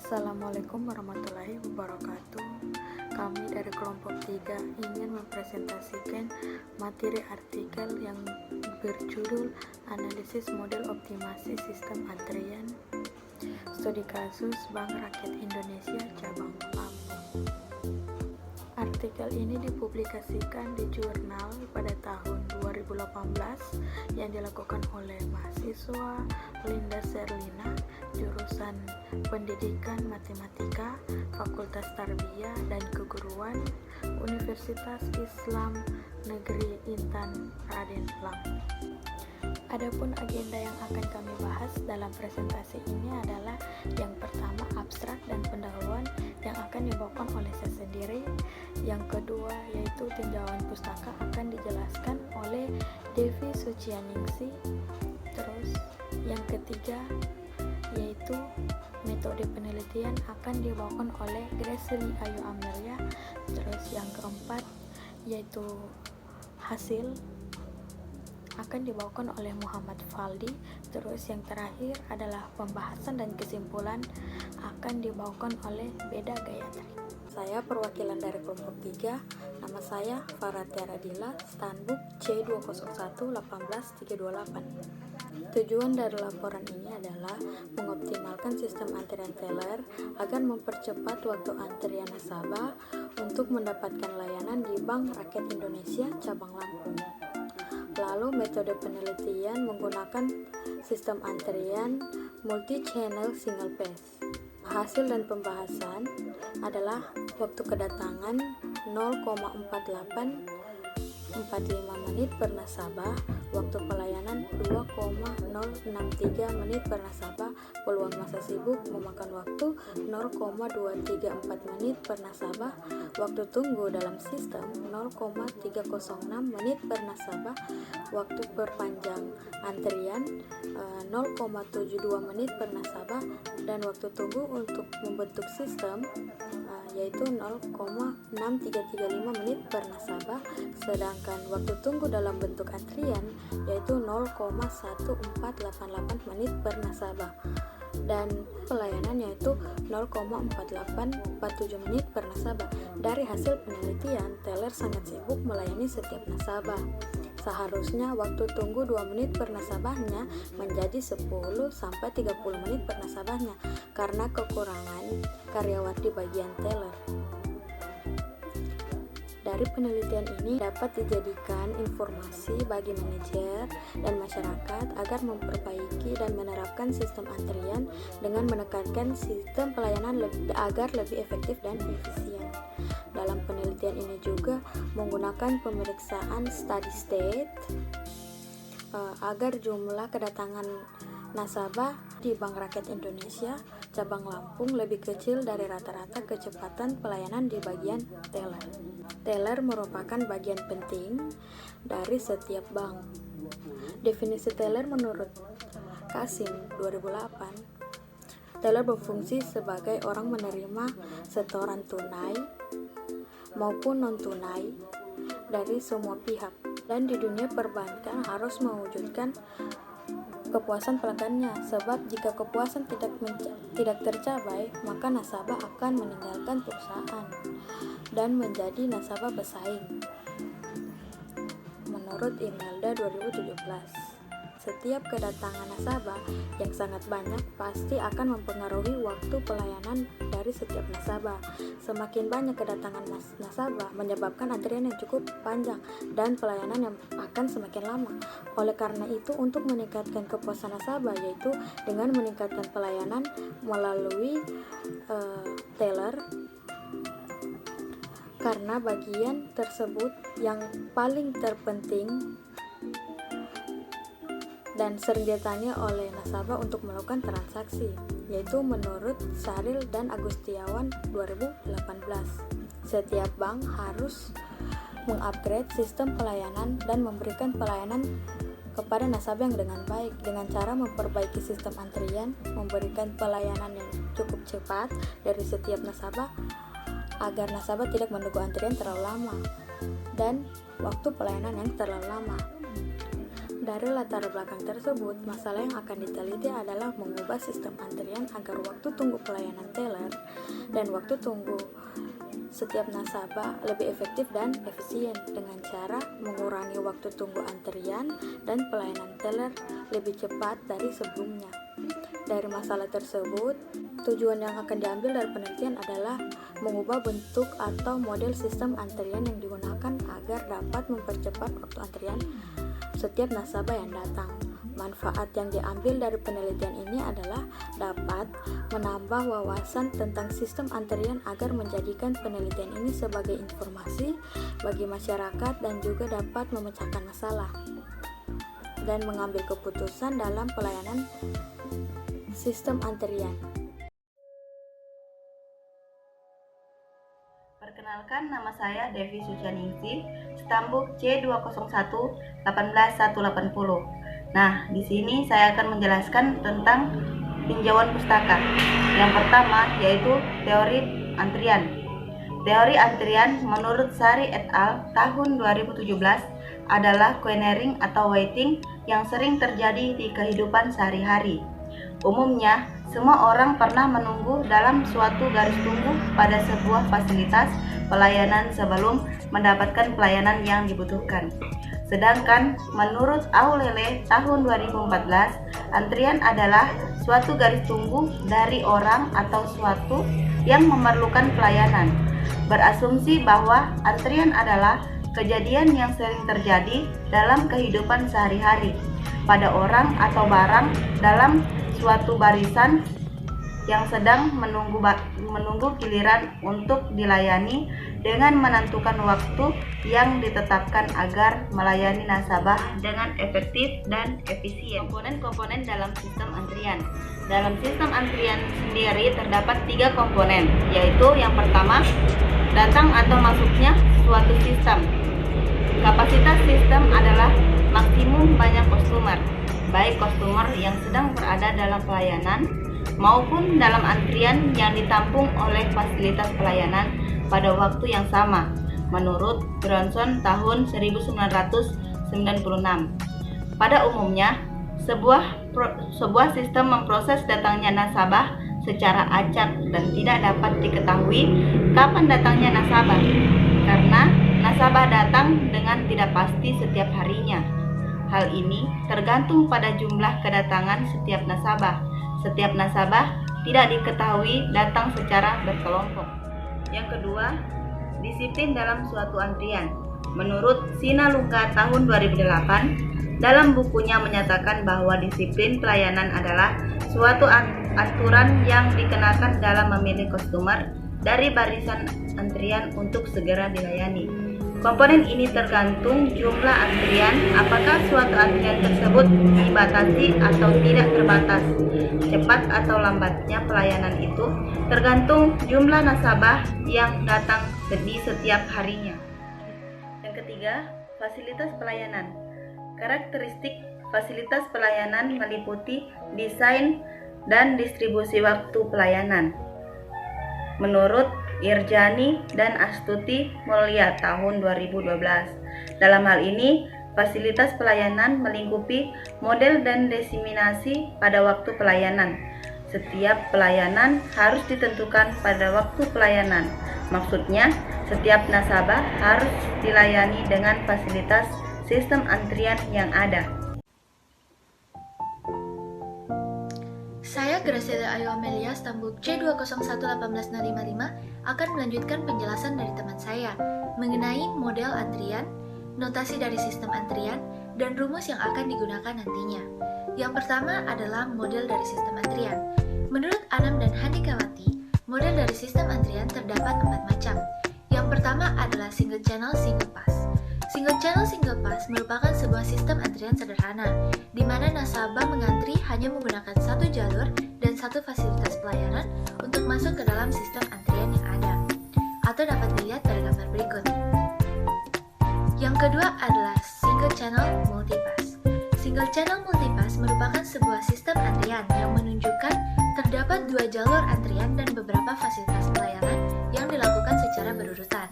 Assalamualaikum warahmatullahi wabarakatuh. Kami dari kelompok 3 ingin mempresentasikan materi artikel yang berjudul Analisis Model Optimasi Sistem Antrian Studi Kasus Bank Rakyat Indonesia Cabang Lampung. Artikel ini dipublikasikan di jurnal pada tahun 2018 yang dilakukan oleh mahasiswa Linda Serlina, jurusan Pendidikan Matematika, Fakultas Tarbiyah dan Keguruan, Universitas Islam Negeri Intan Raden Lampung. Adapun agenda yang akan kami bahas dalam presentasi ini adalah yang pertama abstrak dan pendahuluan yang akan dibawakan oleh saya sendiri. Yang kedua yaitu tinjauan pustaka akan dijelaskan oleh Devi Sucianingsi. Terus yang ketiga yaitu metode penelitian akan dibawakan oleh Graciely Ayu Amelia. Terus yang keempat yaitu hasil akan dibawakan oleh Muhammad Faldi. Terus yang terakhir adalah pembahasan dan kesimpulan akan dibawakan oleh Beda Gayatri. Saya perwakilan dari kelompok 3. Nama saya Faratia Radila, Stanbook C201-18328. Tujuan dari laporan ini adalah mengoptimalkan sistem antrian teller agar mempercepat waktu antrian nasabah untuk mendapatkan layanan di Bank Rakyat Indonesia Cabang Lampung. Lalu metode penelitian menggunakan sistem antrian multi-channel single phase. Hasil dan pembahasan adalah waktu kedatangan 0,4845 menit per nasabah, waktu pelayanan 2,063 menit per nasabah, peluang masa sibuk memakan waktu 0,234 menit per nasabah, waktu tunggu dalam sistem 0,306 menit per nasabah, waktu perpanjang antrian 0,72 menit per nasabah, dan waktu tunggu untuk membentuk sistem yaitu 0,6335 menit per nasabah, sedangkan waktu tunggu dalam bentuk antrian yaitu 0,1488 menit per nasabah, dan pelayanan yaitu 0,4847 menit per nasabah. Dari hasil penelitian, teller sangat sibuk melayani setiap nasabah. Seharusnya waktu tunggu 2 menit per nasabahnya menjadi 10-30 menit per nasabahnya karena kekurangan karyawan di bagian teller. Dari penelitian ini dapat dijadikan informasi bagi manajer dan masyarakat agar memperbaiki dan menerapkan sistem antrian dengan menekankan sistem pelayanan agar lebih efektif dan efisien. Dalam penelitian ini juga menggunakan pemeriksaan study state agar jumlah kedatangan nasabah di Bank Rakyat Indonesia Cabang Lampung lebih kecil dari rata-rata kecepatan pelayanan di bagian teller. Teller merupakan bagian penting dari setiap bank. Definisi teller menurut Kasim 2008, teller berfungsi sebagai orang menerima setoran tunai maupun non-tunai dari semua pihak, dan di dunia perbankan harus mewujudkan kepuasan pelanggannya, sebab jika kepuasan tidak tercapai, maka nasabah akan meninggalkan perusahaan dan menjadi nasabah bersaing. Menurut Imelda 2017, setiap kedatangan nasabah yang sangat banyak pasti akan mempengaruhi waktu pelayanan dari setiap nasabah. Semakin banyak kedatangan nasabah menyebabkan antrian yang cukup panjang dan pelayanan yang akan semakin lama. Oleh karena itu, untuk meningkatkan kepuasan nasabah yaitu dengan meningkatkan pelayanan melalui teller, karena bagian tersebut yang paling terpenting dan sering ditanya oleh nasabah untuk melakukan transaksi, yaitu menurut Saril dan Agustiawan 2018. Setiap bank harus mengupgrade sistem pelayanan dan memberikan pelayanan kepada nasabah yang dengan baik dengan cara memperbaiki sistem antrian, memberikan pelayanan yang cukup cepat dari setiap nasabah agar nasabah tidak menunggu antrian terlalu lama dan waktu pelayanan yang terlalu lama. Dari latar belakang tersebut, masalah yang akan diteliti adalah mengubah sistem antrian agar waktu tunggu pelayanan teller dan waktu tunggu setiap nasabah lebih efektif dan efisien dengan cara mengurangi waktu tunggu antrian dan pelayanan teller lebih cepat dari sebelumnya. Dari masalah tersebut, tujuan yang akan diambil dari penelitian adalah mengubah bentuk atau model sistem antrian yang digunakan agar dapat mempercepat waktu antrian setiap nasabah yang datang. Manfaat yang diambil dari penelitian ini adalah dapat menambah wawasan tentang sistem antrian agar menjadikan penelitian ini sebagai informasi bagi masyarakat dan juga dapat memecahkan masalah dan mengambil keputusan dalam pelayanan sistem antrian. Perkenalkan, nama saya Devi Sucianingsih, stambuk C201-18180. Nah, di sini saya akan menjelaskan tentang tinjauan pustaka. Yang pertama yaitu teori antrian. Teori antrian menurut Sari et al. Tahun 2017 adalah queuing atau waiting yang sering terjadi di kehidupan sehari-hari. Umumnya, semua orang pernah menunggu dalam suatu garis tunggu pada sebuah fasilitas pelayanan sebelum mendapatkan pelayanan yang dibutuhkan. Sedangkan menurut Aulele tahun 2014, antrian adalah suatu garis tunggu dari orang atau suatu yang memerlukan pelayanan. Berasumsi bahwa antrian adalah kejadian yang sering terjadi dalam kehidupan sehari-hari pada orang atau barang dalam suatu barisan yang sedang menunggu giliran untuk dilayani dengan menentukan waktu yang ditetapkan agar melayani nasabah dengan efektif dan efisien. Komponen-komponen dalam sistem antrian. Dalam sistem antrian sendiri terdapat 3 komponen, yaitu yang pertama, datang atau masuknya suatu sistem. Kapasitas sistem adalah maksimum banyak customer, baik customer yang sedang berada dalam pelayanan maupun dalam antrian yang ditampung oleh fasilitas pelayanan pada waktu yang sama, menurut Bronson tahun 1996. Pada umumnya, sebuah sistem memproses datangnya nasabah secara acak dan tidak dapat diketahui kapan datangnya nasabah, karena nasabah datang dengan tidak pasti setiap harinya. Hal ini tergantung pada jumlah kedatangan setiap nasabah. Setiap nasabah tidak diketahui datang secara berkelompok. Yang kedua, disiplin dalam suatu antrian. Menurut Sinalungga tahun 2008, dalam bukunya menyatakan bahwa disiplin pelayanan adalah suatu aturan yang dikenakan dalam memilih customer dari barisan antrian untuk segera dilayani. Komponen ini tergantung jumlah antrian, apakah suatu antrian tersebut dibatasi atau tidak terbatas. Cepat atau lambatnya pelayanan itu tergantung jumlah nasabah yang datang di setiap harinya. Yang ketiga, fasilitas pelayanan. Karakteristik fasilitas pelayanan meliputi desain dan distribusi waktu pelayanan. Menurut Irjani dan Astuti Mulya tahun 2012. Dalam hal ini, fasilitas pelayanan melingkupi model dan diseminasi pada waktu pelayanan. Setiap pelayanan harus ditentukan pada waktu pelayanan. Maksudnya, setiap nasabah harus dilayani dengan fasilitas sistem antrian yang ada. Saya Graciela Ayu Amelia, stambuk C201-18055 akan melanjutkan penjelasan dari teman saya mengenai model antrian, notasi dari sistem antrian, dan rumus yang akan digunakan nantinya. Yang pertama adalah model dari sistem antrian. Menurut Anam dan Handikawati, model dari sistem antrian terdapat 4 macam. Yang pertama adalah single channel single pass. Single channel single pass merupakan sebuah sistem antrian sederhana, di mana nasabah mengantri hanya menggunakan satu jalur dan satu fasilitas pelayanan untuk masuk ke dalam sistem antrian yang ada, atau dapat dilihat pada gambar berikut. Yang kedua adalah single channel multipass. Single channel multipass merupakan sebuah sistem antrian yang menunjukkan terdapat 2 jalur antrian dan beberapa fasilitas pelayanan yang dilakukan secara berurutan.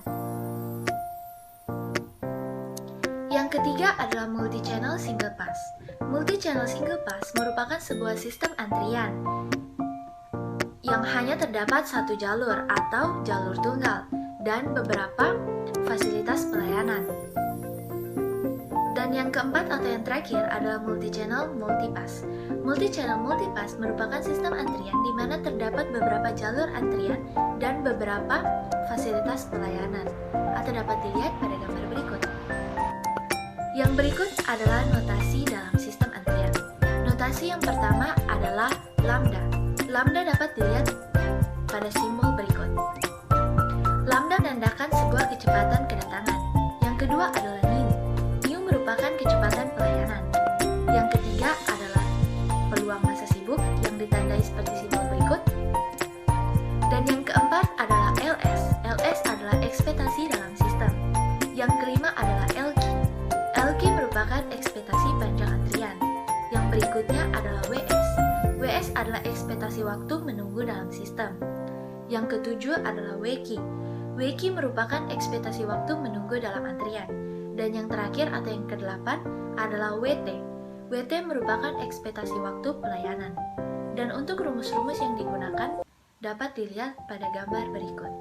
Yang ketiga ketiga adalah multi-channel single pass. Multi-channel single pass merupakan sebuah sistem antrian yang hanya terdapat satu jalur atau jalur tunggal dan beberapa fasilitas pelayanan. Dan yang keempat atau yang terakhir adalah multi-channel multipass. Multi-channel multipass merupakan sistem antrian di mana terdapat beberapa jalur antrian dan beberapa fasilitas pelayanan, atau dapat dilihat pada gambar berikut. Yang berikut adalah notasi dalam sistem antrian. Notasi yang pertama adalah lambda. Lambda dapat dilihat pada simbol berikut. Lambda menandakan sebuah kecepatan kedatangan. Yang kedua adalah new. New merupakan kecepatan pelayanan. Yang ketiga adalah peluang masa sibuk yang ditandai seperti simbol berikut. Dan yang keempat adalah LS. LS adalah ekspektasi dalam sistem. Yang kelima adalah LQ. LQ merupakan ekspektasi panjang antrian. Yang berikutnya adalah WS. WS adalah ekspektasi waktu menunggu dalam sistem. Yang ketujuh adalah WQ. WQ merupakan ekspektasi waktu menunggu dalam antrian. Dan yang terakhir atau yang kedelapan adalah WT. WT merupakan ekspektasi waktu pelayanan. Dan untuk rumus-rumus yang digunakan dapat dilihat pada gambar berikut.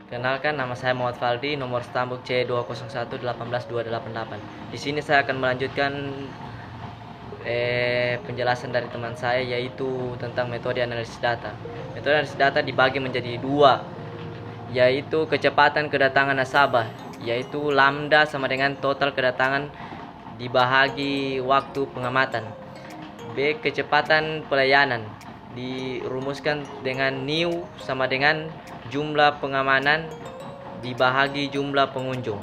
Kenalkan, nama saya Muhammad Faldi, nomor stambuk C20118188. Di sini saya akan melanjutkan penjelasan dari teman saya, yaitu tentang metode analisis data. Metode analisis data dibagi menjadi dua, yaitu kecepatan kedatangan nasabah, yaitu lambda sama dengan total kedatangan dibahagi waktu pengamatan. B. Kecepatan pelayanan dirumuskan dengan new sama dengan jumlah pengamanan dibahagi jumlah pengunjung.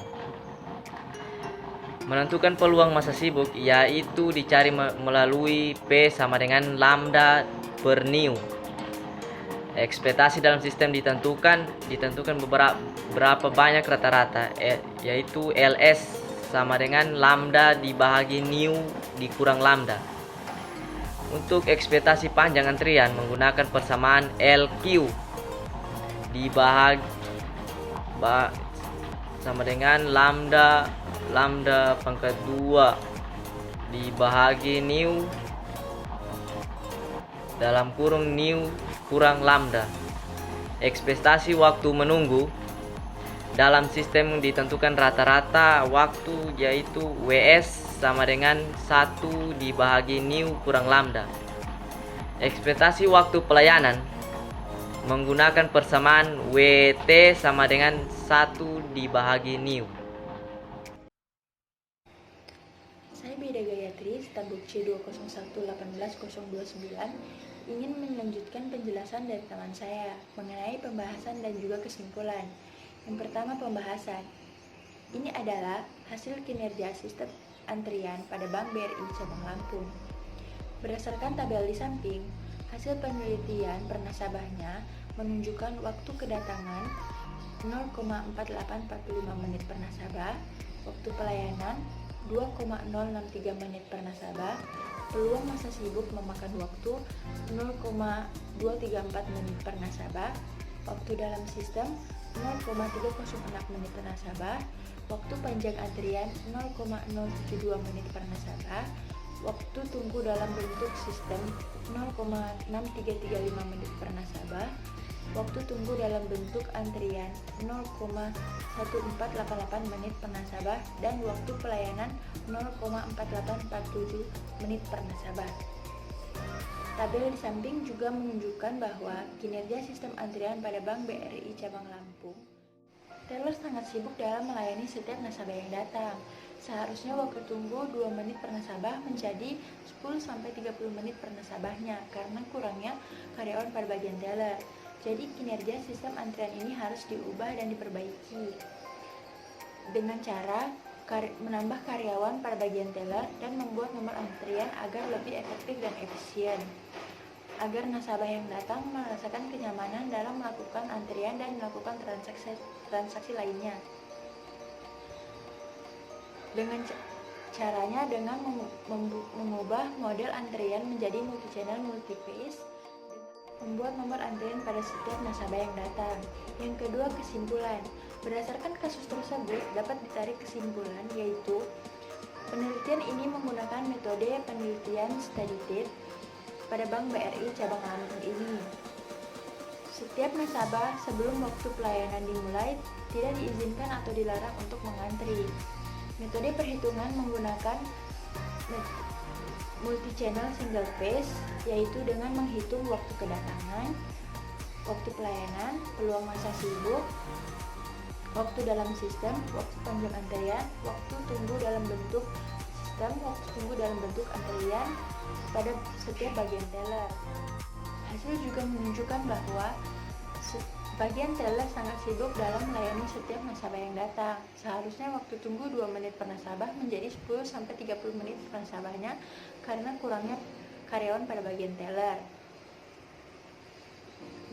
Menentukan peluang masa sibuk yaitu dicari melalui P sama dengan lambda per new. Ekspektasi dalam sistem ditentukan berapa banyak rata-rata, yaitu LS sama dengan lambda dibahagi new dikurang lambda. Untuk ekspektasi panjang antrian menggunakan persamaan LQ dibahagi sama dengan lambda pangkat 2 dibahagi new dalam kurung new kurang lambda. Ekspektasi waktu menunggu dalam sistem ditentukan rata-rata waktu, yaitu WS sama dengan 1 dibahagi new kurang lambda. Ekspektasi waktu pelayanan menggunakan persamaan WT sama dengan 1 dibahagi new. Saya Beda Gayatri, stambuk C20118029, ingin melanjutkan penjelasan dari teman saya mengenai pembahasan dan juga kesimpulan. Yang pertama, pembahasan. Ini adalah hasil kinerja sistem antrian pada Bank BRI Cabang Lampung. Berdasarkan tabel di samping, hasil penelitian per nasabahnya menunjukkan waktu kedatangan 0,4845 menit per nasabah, waktu pelayanan 2,063 menit per nasabah, peluang masa sibuk memakan waktu 0,234 menit per nasabah, waktu dalam sistem 0,306 menit per nasabah, waktu panjang antrian 0,072 menit per nasabah, waktu tunggu dalam bentuk sistem 0,6335 menit per nasabah, waktu tunggu dalam bentuk antrian 0,1488 menit per nasabah, dan waktu pelayanan 0,4847 menit per nasabah. Tabel di samping juga menunjukkan bahwa kinerja sistem antrian pada Bank BRI Cabang Lampung, teller sangat sibuk dalam melayani setiap nasabah yang datang. Seharusnya waktu tunggu 2 menit per nasabah menjadi 10-30 menit per nasabahnya karena kurangnya karyawan pada bagian teller. Jadi kinerja sistem antrian ini harus diubah dan diperbaiki dengan cara menambah karyawan pada bagian teller dan membuat nomor antrian agar lebih efektif dan efisien. agar nasabah yang datang merasakan kenyamanan dalam melakukan antrian dan melakukan transaksi lainnya. Caranya dengan mengubah model antrian menjadi multi-channel multi-phase, membuat nomor antrian pada setiap nasabah yang datang. Yang kedua, kesimpulan. Berdasarkan kasus tersebut, dapat ditarik kesimpulan, yaitu penelitian ini menggunakan metode penelitian study date pada Bank BRI cabang Lampung ini. Setiap nasabah sebelum waktu pelayanan dimulai tidak diizinkan atau dilarang untuk mengantri. Metode perhitungan menggunakan multi-channel single phase, yaitu dengan menghitung waktu kedatangan, waktu pelayanan, peluang masa sibuk, waktu dalam sistem, waktu panjang antrian, waktu tunggu dalam bentuk sistem, waktu tunggu dalam bentuk antrian pada setiap bagian teller. Hasil juga menunjukkan bahwa bagian teller sangat sibuk dalam melayani setiap nasabah yang datang. Seharusnya waktu tunggu 2 menit per nasabah menjadi 10-30 menit per nasabahnya karena kurangnya karyawan pada bagian teller.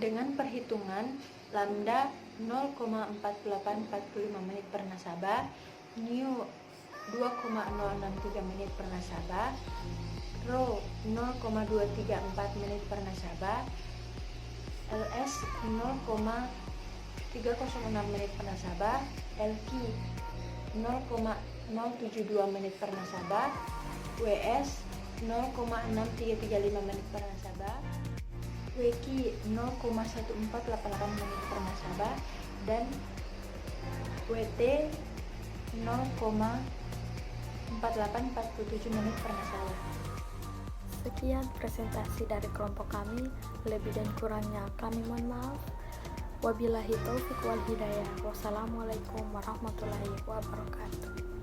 Dengan perhitungan lambda 0,4845 menit per nasabah, new 2,063 menit per nasabah, row 0,234 menit per nasabah, LS 0,306 menit per nasabah, LQ 0,072 menit per nasabah, WS 0,6335 menit per nasabah, WQ 0,1488 menit per nasabah, dan WT 0,4847 menit per nasabah. Sekian presentasi dari kelompok kami, lebih dan kurangnya kami mohon maaf. Wabillahi taufik wal hidayah. Wassalamualaikum warahmatullahi wabarakatuh.